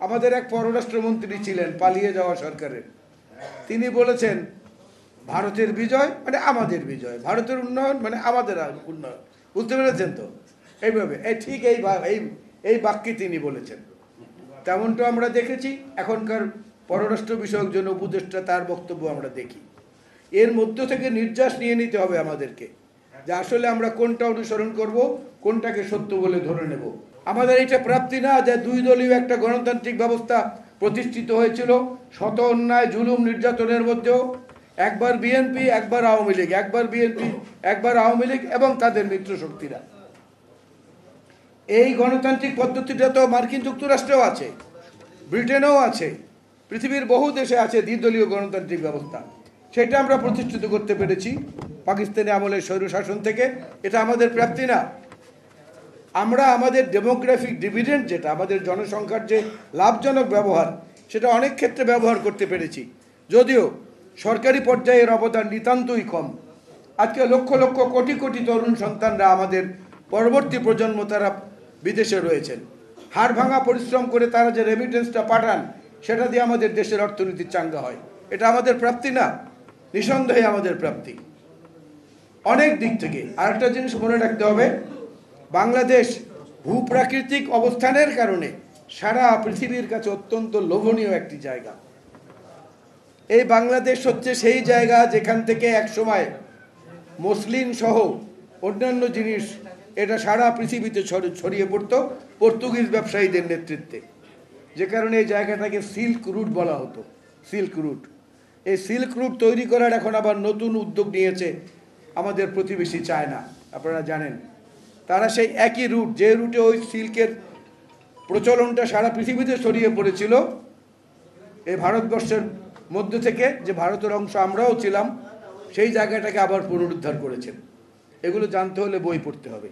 আমাদের এক পররাষ্ট্রমন্ত্রী ছিলেন পালিয়ে যাওয়া সরকারের, তিনি বলেছেন ভারতের বিজয় মানে আমাদের বিজয়, ভারতের উন্নয়ন মানে আমাদের উন্নয়ন। বুঝতে পেরেছেন তো? এইভাবে ঠিক এই বাক্যে তিনি বলেছেন। তেমনটা আমরা দেখেছি। এখনকার পররাষ্ট্র বিষয়ক জন উপদেষ্টা তার বক্তব্য আমরা দেখি। এর মধ্য থেকে নির্যাস নিয়ে নিতে হবে আমাদেরকে যে আসলে আমরা কোনটা অনুসরণ করব, কোনটাকে সত্য বলে ধরে নেব। আমাদের এটা প্রাপ্তি না যে দুই দলীয় একটা গণতান্ত্রিক ব্যবস্থা প্রতিষ্ঠিত হয়েছিল শত অন্যায় জুলুম নির্যাতনের মধ্যেও। একবার বিএনপি, একবার আওয়ামী লীগ, একবার বিএনপি, একবার আওয়ামী লীগ এবং তাদের মিত্র শক্তিরা। এই গণতান্ত্রিক পদ্ধতিটা তো মার্কিন যুক্তরাষ্ট্রেও আছে, ব্রিটেনেও আছে, পৃথিবীর বহু দেশে আছে দ্বিদলীয় গণতান্ত্রিক ব্যবস্থা। সেটা আমরা প্রতিষ্ঠিত করতে পেরেছি পাকিস্তানি আমলের স্বৈরশাসন থেকে। এটা আমাদের প্রাপ্তি না। আমরা আমাদের ডেমোগ্রাফিক ডিভিডেন্ড, যেটা আমাদের জনসংখ্যার যে লাভজনক ব্যবহার, সেটা অনেক ক্ষেত্রে ব্যবহার করতে পেরেছি, যদিও সরকারি পর্যায়ের অবদান নিতান্তই কম। আজকে লক্ষ লক্ষ কোটি কোটি তরুণ সন্তানরা আমাদের পরবর্তী প্রজন্ম, তারা বিদেশে রয়েছেন। হাড় ভাঙা পরিশ্রম করে তারা যে রেমিটেন্সটা পাঠান, সেটা দিয়ে আমাদের দেশের অর্থনীতি চাঙ্গা হয়। এটা আমাদের প্রাপ্তি না? নিঃসন্দেহে আমাদের প্রাপ্তি অনেক দিক থেকে। আরেকটা জিনিস মনে রাখতে হবে, বাংলাদেশ ভূপ্রাকৃতিক অবস্থানের কারণে সারা পৃথিবীর কাছে অত্যন্ত লোভনীয় একটি জায়গা। এই বাংলাদেশ হচ্ছে সেই জায়গা যেখান থেকে একসময় মসলিন সহ অন্যান্য জিনিস এটা সারা পৃথিবীতে ছড়িয়ে পড়তো পর্তুগিজ ব্যবসায়ীদের নেতৃত্বে, যে কারণে এই জায়গাটাকে সিল্ক রুট বলা হতো। সিল্ক রুট, এই সিল্ক রুট তৈরি করার এখন আবার নতুন উদ্যোগ নিয়েছে আমাদের প্রতিবেশী চায়না। আপনারা জানেন, তারা সেই একই রুট, যে রুটে ওই সিল্কের প্রচলনটা সারা পৃথিবীতে ছড়িয়ে পড়েছিল, এই ভারতবর্ষের মধ্য থেকে, যে ভারতের অংশ আমরাও ছিলাম, সেই জায়গাটাকে আবার পুনরুদ্ধার করেছেন। এগুলো জানতে হলে বই পড়তে হবে।